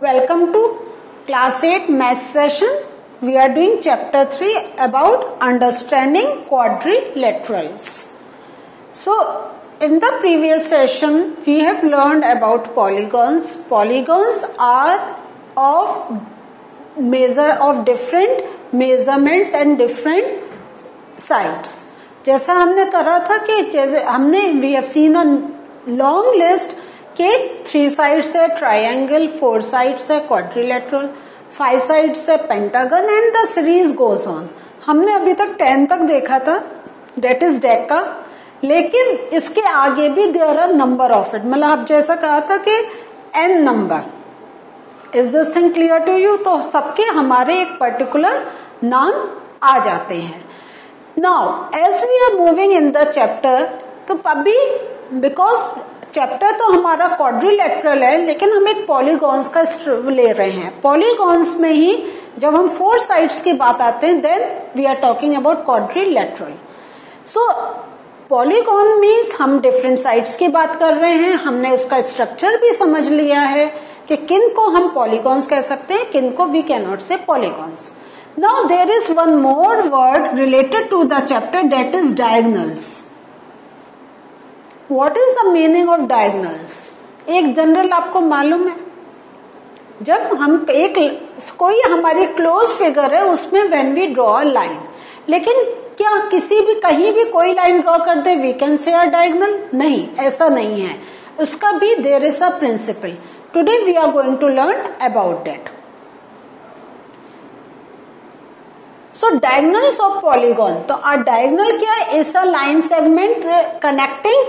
Welcome to class 8 math session. We are doing chapter 3 about understanding quadrilaterals. So in the previous session we have learned about polygons. Polygons are of different measurements and different sides. जैसा हमने करा था कि जैसे हमने we have seen a long list के 3 sides है triangle, 4 sides है क्वाड्रिलेटरल, 5 साइड्स है pentagon and the series goes on. हमने अभी तक 10 तक देखा था, डेट इज डेका. लेकिन इसके आगे भी there are number of it, मतलब आप जैसा कहा था कि n number. Is this thing clear to you? तो सबके हमारे एक पर्टिकुलर नाम आ जाते हैं. Now as we are moving in the chapter, तो अभी बिकॉज चैप्टर तो हमारा क्वाड्रिलेटरल है लेकिन हम एक पॉलीगॉन्स का ले रहे हैं. पॉलीगॉन्स में ही जब हम 4 साइड्स की बात आते हैं then we are talking about quadrilateral. So polygon means हम डिफरेंट साइड्स की बात कर रहे हैं. हमने उसका स्ट्रक्चर भी समझ लिया है कि किन को हम पॉलीगॉन्स कह सकते हैं, किन को we can not say polygons. Now there is one more word related to the chapter, that is diagonals. What is the meaning of diagonals? एक जनरल आपको मालूम है, जब हम कोई हमारी क्लोज फिगर है उसमें when we draw a line, लेकिन क्या किसी भी कहीं भी कोई लाइन ड्रॉ कर दे we can say a diagonal? नहीं, ऐसा नहीं है. उसका भी there is a principle. Today we are going to learn about that. So diagonals of polygon. तो a diagonal क्या है? Is a line segment connecting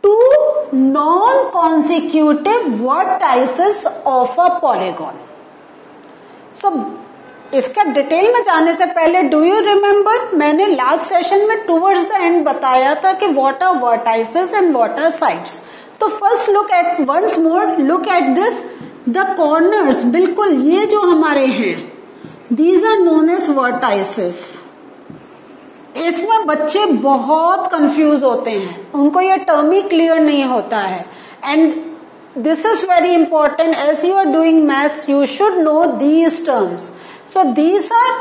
two non-consecutive vertices of a polygon. So इसका डिटेल में जाने से पहले do you remember मैंने last session में टूवर्ड्स द एंड बताया था कि what are vertices and what are sides. तो first look at once more look at this, the corners. बिल्कुल ये जो हमारे हैं these are known as vertices. इसमें बच्चे बहुत कंफ्यूज होते हैं, उनको ये टर्म ही क्लियर नहीं होता है. And this is very important as you are doing maths, you should know these terms. So these are,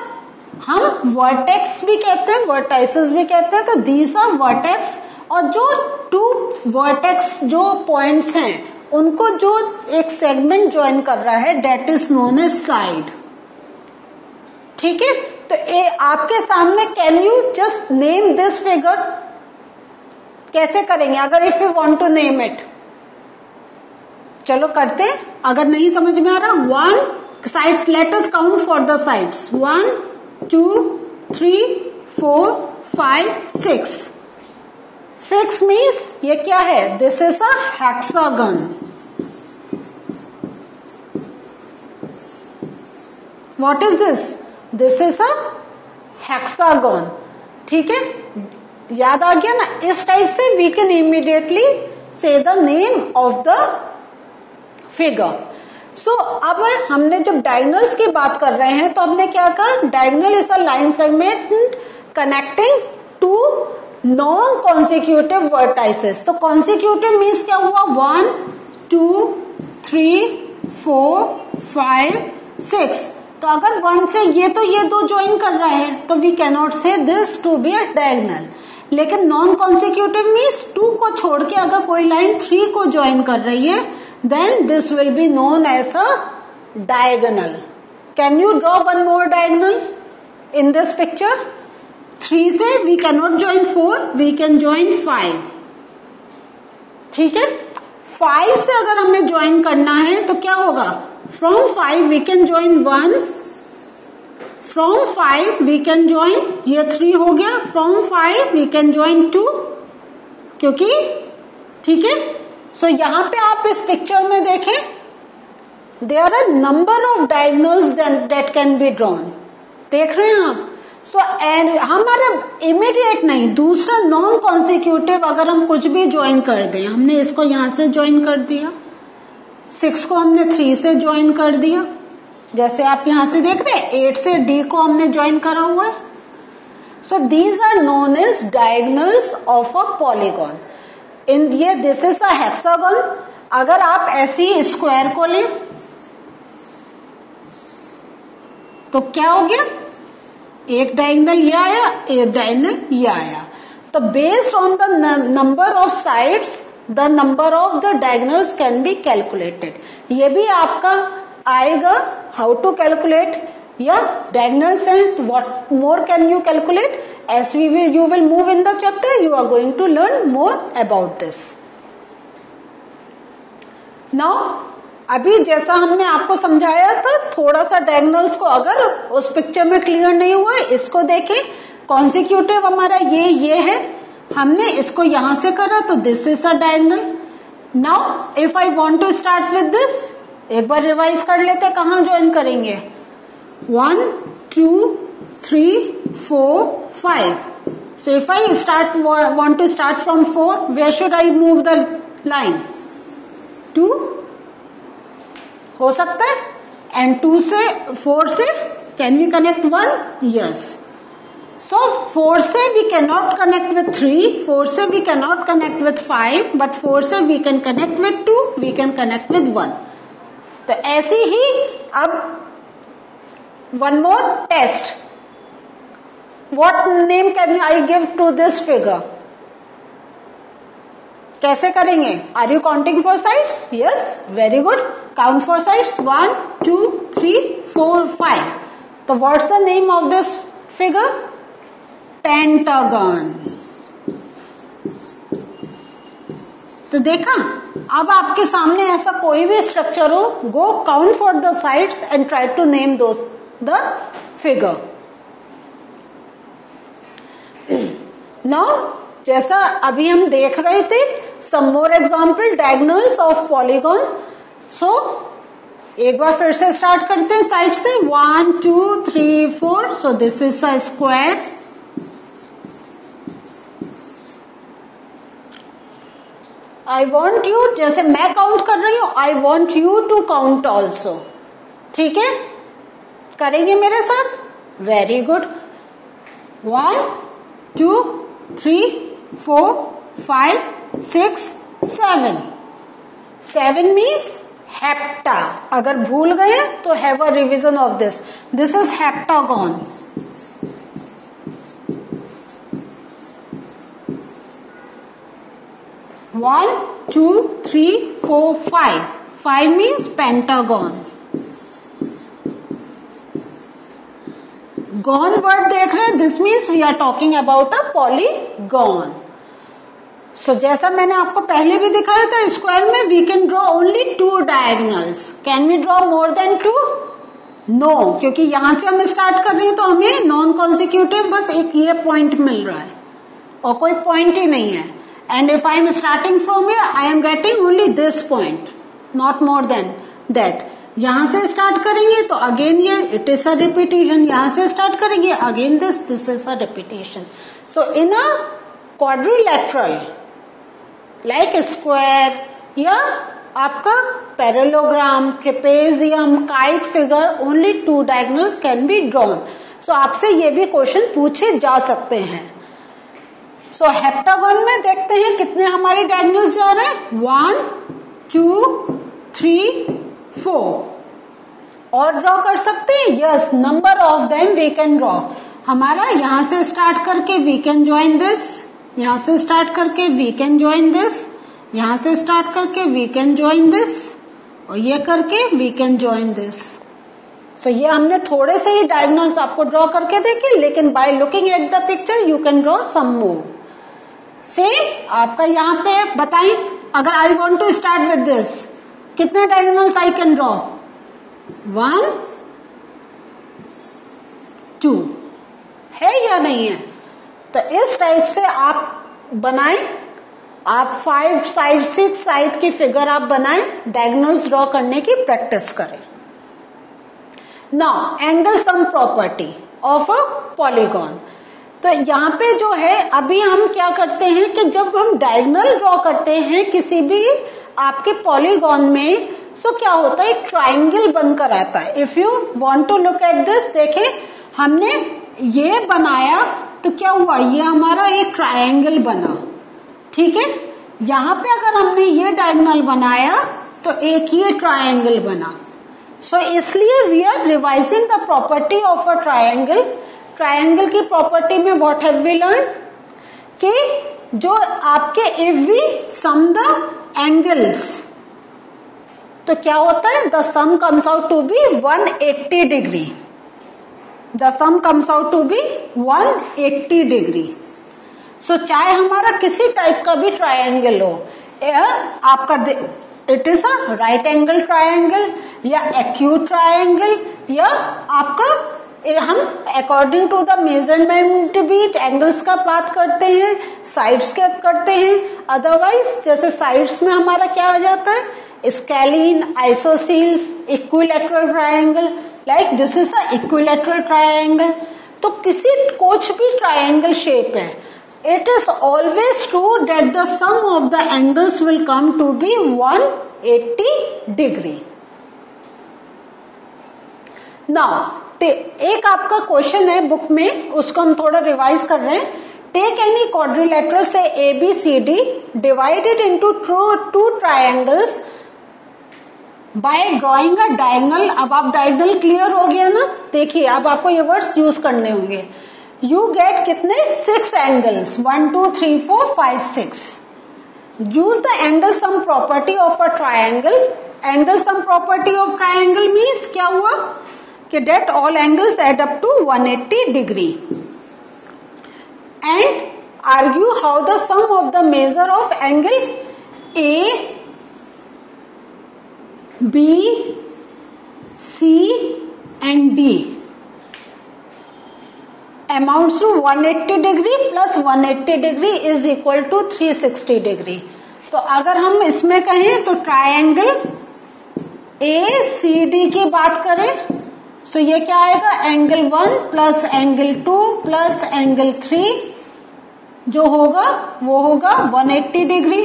हम वर्टेक्स भी कहते हैं, वर्टाइसेस भी कहते हैं. तो दीज आर वर्टेक्स, और जो 2 वर्टेक्स जो पॉइंट्स हैं उनको जो एक सेगमेंट ज्वाइन कर रहा है that is known as side. ठीक है, तो आपके सामने can you just name this figure? कैसे करेंगे अगर if you want to name it? चलो करते हैं. अगर नहीं समझ में आ रहा, 1 sides, let us count for the sides. 1 2 3 4 5 6. 6 means ये क्या है? This is a hexagon. What is this? This is a hexagon. ठीक है, याद आ गया ना? इस टाइप से we can immediately say the name of the figure. So अब हमने जब डायगोनल्स की बात कर रहे हैं तो हमने क्या कहा? Diagonal is a line segment connecting 2 non consecutive vertices. तो कॉन्सिक्यूटिव मीन्स क्या हुआ? 1 2 3 4 5 6. तो अगर 1 से ये दो ज्वाइन कर रहा है तो we can not say this to be a diagonal. लेकिन नॉन कॉन्सिक्यूटिव मीन्स 2 को छोड़ के अगर कोई लाइन 3 को ज्वाइन कर रही है then this will be known as a diagonal. Can you draw one more diagonal in this picture? 3 से we can not join 4, we can join 5. ठीक है, 5 से अगर हमें ज्वाइन करना है तो क्या होगा? From 5 we can join 1, from 5 we can join, ये 3 हो गया. From 5 we can join 2, क्योंकि ठीक है. सो यहां पे आप इस पिक्चर में देखें there are number of diagonals that can be drawn. देख रहे हैं आप? सो हमारा इमीडिएट नहीं, दूसरा नॉन कॉन्सिक्यूटिव अगर हम कुछ भी ज्वाइन कर दें, हमने इसको यहां से ज्वाइन कर दिया, 6 को हमने 3 से ज्वाइन कर दिया, जैसे आप यहां से देख रहे हैं 8 से D को हमने ज्वाइन करा हुआ है. So these are known as diagonals of a polygon. In ये दिस इज अ हेक्सागन. अगर आप ऐसी स्क्वायर को लें तो क्या हो गया, एक डायगोनल ये आया, एक डायगोनल ये आया। तो based on the number of sides the number of the diagonals can be calculated. ये भी आपका आएगा हाउ टू कैलकुलेट, या डायगोनल्स हैं, what more can you calculate, as you will move in the chapter you are going to learn more about this. Now अभी जैसा हमने आपको समझाया था, थोड़ा सा डायगोनल्स को अगर उस पिक्चर में क्लियर नहीं हुआ है, इसको देखें। कॉन्सिक्यूटिव हमारा ये है, हमने इसको यहां से करा तो this is a diagonal. Now if I want to start with this, एक बार रिवाइज कर लेते, कहां ज्वाइन करेंगे, 1 2 3 4 5। So if I want to start from 4, where should I move the line? 2 हो सकता है, and 2 से 4 से can we connect 1? Yes. So 4 से we cannot connect with 3, 4 से we cannot connect with 5, but 4 से we can connect with 2, we can connect with 1. तो ऐसी ही अब one more test. What name can I give to this figure? कैसे करेंगे? Are you counting for sides? Yes, very good. Count for sides. 1 2 3 4 5. So what's the name of this figure? Pentagon. तो देखा, अब आपके सामने ऐसा कोई भी स्ट्रक्चर हो, go count for the sides and try to name those the figure. Now जैसा अभी हम देख रहे थे, some more example diagonals of polygon. So एक बार फिर से स्टार्ट करते हैं साइड से, 1 2 3 4। So this is a square, I want you, जैसे मैं काउंट कर रही हूं, I want you to count also. ठीक है, करेंगे मेरे साथ? Very good. 1 2 3 4 5 6 7। 7 means hepta. अगर भूल गए तो have a revision of this. This is heptagon. One, 2, 3, 4, 5. 5 means pentagon. Gon word देख रहे हैं, this means we are talking about a polygon. So जैसा मैंने आपको पहले भी दिखाया था, स्क्वायर में we can draw only 2 diagonals. Can we draw more than 2? No, क्योंकि यहां से हम स्टार्ट कर रहे हैं तो हमें नॉन कॉन्सिक्यूटिव बस एक ये पॉइंट मिल रहा है और कोई पॉइंट ही नहीं है। And if I am starting from here, I am getting only this point, not more than that. यहां से स्टार्ट करेंगे तो अगेन ये इट इज अ रिपीटेशन, यहां से स्टार्ट करेंगे again this is a repetition. So in a quadrilateral like square या आपका parallelogram, trapezium, kite figure, only 2 diagonals can be drawn. So आपसे ये भी क्वेश्चन पूछे जा सकते हैं। सो हेप्टागन में देखते हैं कितने हमारे डायगोनल्स जा रहे हैं, 1 2 3 4। और ड्रॉ कर सकते हैं? Yes, number of them we can draw. हमारा यहां से स्टार्ट करके वी कैन ज्वाइन दिस, यहां से स्टार्ट करके वी कैन ज्वाइन दिस, यहां से स्टार्ट करके वी कैन ज्वाइन दिस, और ये करके वी कैन ज्वाइन दिस। सो ये हमने थोड़े से ही डायगोनल्स आपको ड्रॉ करके देखे, लेकिन by looking at the picture you can draw some more. Same आपका यहाँ पे बताएं, अगर I want to start with this, कितने डायगोनल्स आई कैन ड्रॉ, 1 2 है या नहीं है? तो इस टाइप से आप बनाएं, आप 5 साइड 6 साइड की फिगर आप बनाएं, डायगोनल्स ड्रॉ करने की प्रैक्टिस करें। Now angle sum property of a polygon. तो यहाँ पे जो है अभी हम क्या करते हैं कि जब हम डायगोनल ड्रॉ करते हैं किसी भी आपके पॉलीगॉन में, सो क्या होता है, एक ट्राइंगल बनकर आता है। If you want to look at this, देखें हमने ये बनाया तो क्या हुआ, ये हमारा एक ट्राइंगल बना। ठीक है, यहाँ पे अगर हमने ये डायगोनल बनाया तो एक ये ट्राइंगल बना। सो इसलिए we are revising the property of a triangle. Triangle की प्रॉपर्टी में व्हाट हैव वी लर्न कि जो आपके if we sum the angles तो क्या होता है, the sum comes out to be 180 degree. The sum comes out to be 180 degree. So चाहे हमारा किसी टाइप का भी ट्रायंगल हो, आपका it is a right angle triangle या एक्यूट ट्रायंगल, या आपका हम अकॉर्डिंग टू द मेजरमेंट भी एंगल्स का बात करते हैं, साइड्स के करते हैं. अदरवाइज जैसे साइड्स में हमारा क्या आ जाता है, scalene, isosceles, equilateral triangle. Like this is a equilateral triangle. तो किसी कुछ भी ट्रायंगल शेप है, it is always true that the sum of the angles will come to be 180 degree. Now एक आपका क्वेश्चन है बुक में, उसको हम थोड़ा रिवाइज कर रहे हैं. टेक एनी क्वाड्रिलेटरल से ABCD divided into two triangles bye drawing a diagonal. अब आप डायगोनल क्लियर हो गया ना. देखिए अब आपको ये वर्ड्स यूज करने होंगे. यू गेट कितने 6 angles, 1 2 3 4 5 6. Use the angle sum property of a triangle. Angle sum property of triangle means क्या हुआ कि that all angles add up to 180 degree. And argue how the sum of the measure of angle A B C and D amounts to 180 degree plus 180 degree is equal to 360 degree. तो अगर हम इसमें कहें तो triangle ACD की बात करें, सो ये क्या आएगा, angle 1 plus angle 2 plus angle 3 जो होगा वो होगा 180 डिग्री.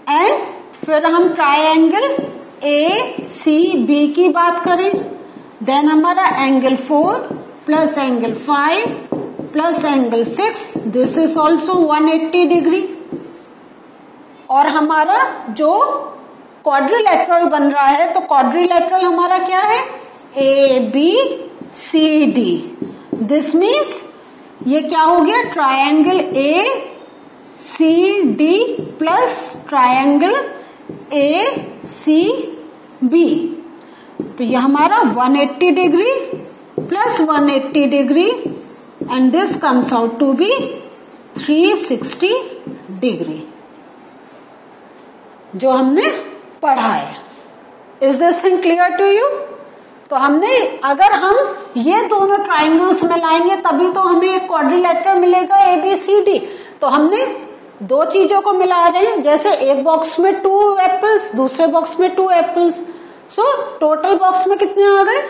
एंड फिर हम ट्रायंगल ACB की बात करें, देन हमारा angle 4 plus angle 5 plus angle 6, this is also 180 degree. और हमारा जो क्वाड्रिलेटरल बन रहा है, तो क्वाड्रिलेटरल हमारा क्या है, ABCD. दिस मीन्स ये क्या हो गया, triangle ACD plus triangle ACB. तो ये हमारा 180 degree plus 180 degree and this comes out to be 360 degree जो हमने पढ़ा है. Is this thing clear to you? तो हमने अगर हम ये दोनों ट्राइंगल्स में लाएंगे तभी तो हमें एक क्वाड्रिलेटरल मिलेगा ABCD. तो हमने दो चीजों को मिला रहे हैं, जैसे एक बॉक्स में 2 एप्पल्स, दूसरे बॉक्स में 2 एप्पल्स. सो टोटल बॉक्स में कितने आ गए,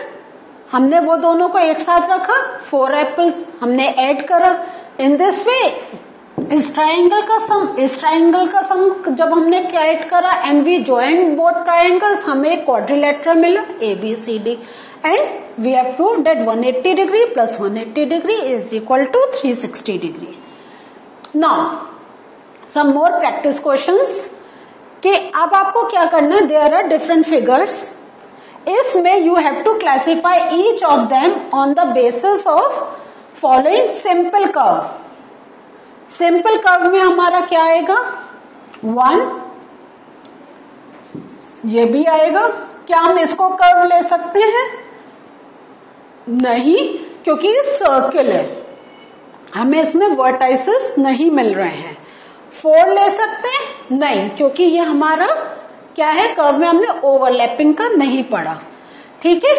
हमने वो दोनों को एक साथ रखा, 4 एप्पल्स हमने ऐड करा. इन दिस वे इस ट्राइंगल का सम जब हमने ऐड करा and we joint both triangles, हमें एक क्वाड्रिलेटरल मिला ABCD and we have proved that 180 degree plus 180 degree is equal to 360 degree. Now some more practice questions कि अब आपको क्या करना है, देयर आर डिफरेंट फिगर्स. इसमें you have to classify each of them on the basis of following simple curve. Simple curve में हमारा क्या आएगा, 1, ये भी आएगा. क्या हम इसको कर्व ले सकते हैं? नहीं, क्योंकि ये सर्किल है, हमें इसमें वर्टाइसेस नहीं मिल रहे हैं. 4 ले सकते हैं? नहीं, क्योंकि ये हमारा क्या है, कर्व में हमने ओवरलैपिंग का नहीं पढ़ा. ठीक है.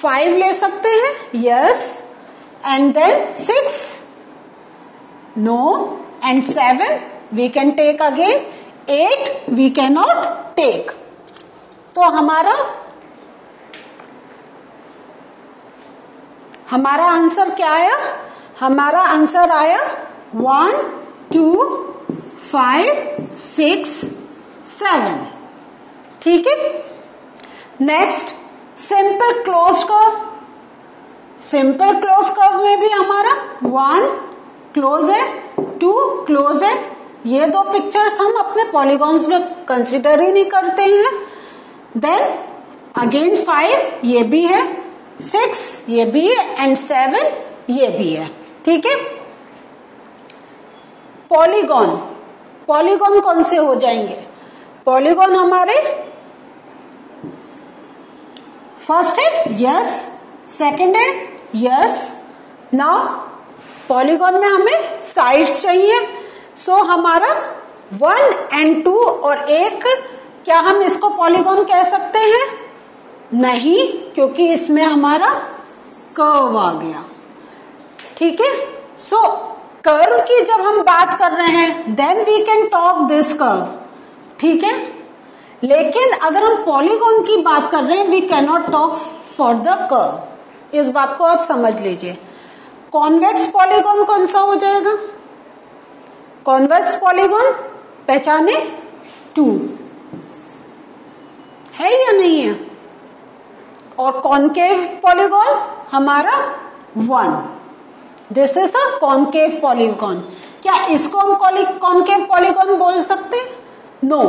5 ले सकते हैं? Yes. And then 6? No. And 7 we can take again. 8 we can not take. तो हमारा आंसर क्या आया, हमारा आंसर आया 1 2 5 6 7. ठीक है. Next simple close curve. Simple close curve में भी हमारा 1 क्लोज है, 2 क्लोज है, ये दो पिक्चर्स हम अपने पॉलीगॉन्स में कंसिडर ही नहीं करते हैं। देन अगेन 5 ये भी है, 6 ये भी है एंड 7 ये भी है। ठीक है, पॉलीगॉन, पॉलीगॉन कौन से हो जाएंगे? पॉलीगॉन हमारे फर्स्ट है यस, सेकंड है यस। नाउ पॉलीगॉन में हमें साइड्स चाहिए, सो हमारा 1 and 2 और एक, क्या हम इसको पॉलीगॉन कह सकते हैं? नहीं, क्योंकि इसमें हमारा कर्व आ गया। ठीक है, सो कर्व की जब हम बात कर रहे हैं then we can talk this curve. ठीक है, लेकिन अगर हम पॉलीगॉन की बात कर रहे हैं we can not talk for the curve. इस बात को आप समझ लीजिए। कॉन्वेक्स पॉलीगॉन कौन सा हो जाएगा? कॉन्वेक्स पॉलीगॉन पहचाने 2 है या नहीं है? और कॉन्केव पॉलीगॉन हमारा 1। This is a concave polygon. क्या इसको हम कॉन्केव पॉलीगॉन बोल सकते हैं? नो,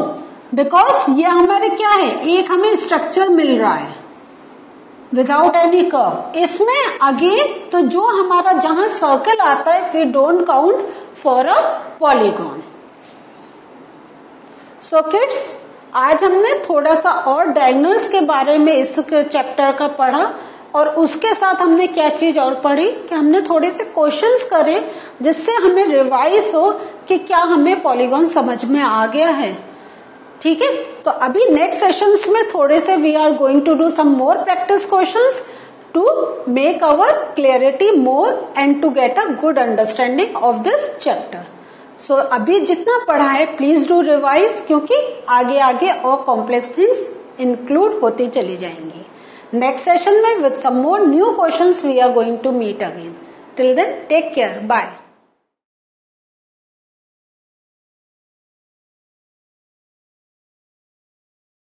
बिकॉज ये हमारे क्या है, एक हमें स्ट्रक्चर मिल रहा है विदाउट एनी कर्व। इसमें अगेन तो जो हमारा जहां सर्कल आता है we don't count for a polygon. So kids, आज हमने थोड़ा सा और डायगोनल्स के बारे में इस चैप्टर का पढ़ा, और उसके साथ हमने क्या चीज और पढ़ी कि हमने थोड़े से क्वेश्चंस करे जिससे हमें रिवाइज हो कि क्या हमें पॉलीगॉन समझ में आ गया है। ठीक है, तो अभी नेक्स्ट सेशंस में थोड़े से we are going to do some more practice questions to make our clarity more and to get a good understanding of this chapter. So अभी जितना पढ़ा है प्लीज डू रिवाइज, क्योंकि आगे आगे और कॉम्प्लेक्स थिंग्स इंक्लूड होती चली जाएंगी। नेक्स्ट सेशन में with some more new questions we are going to meet again. Till then take care, bye.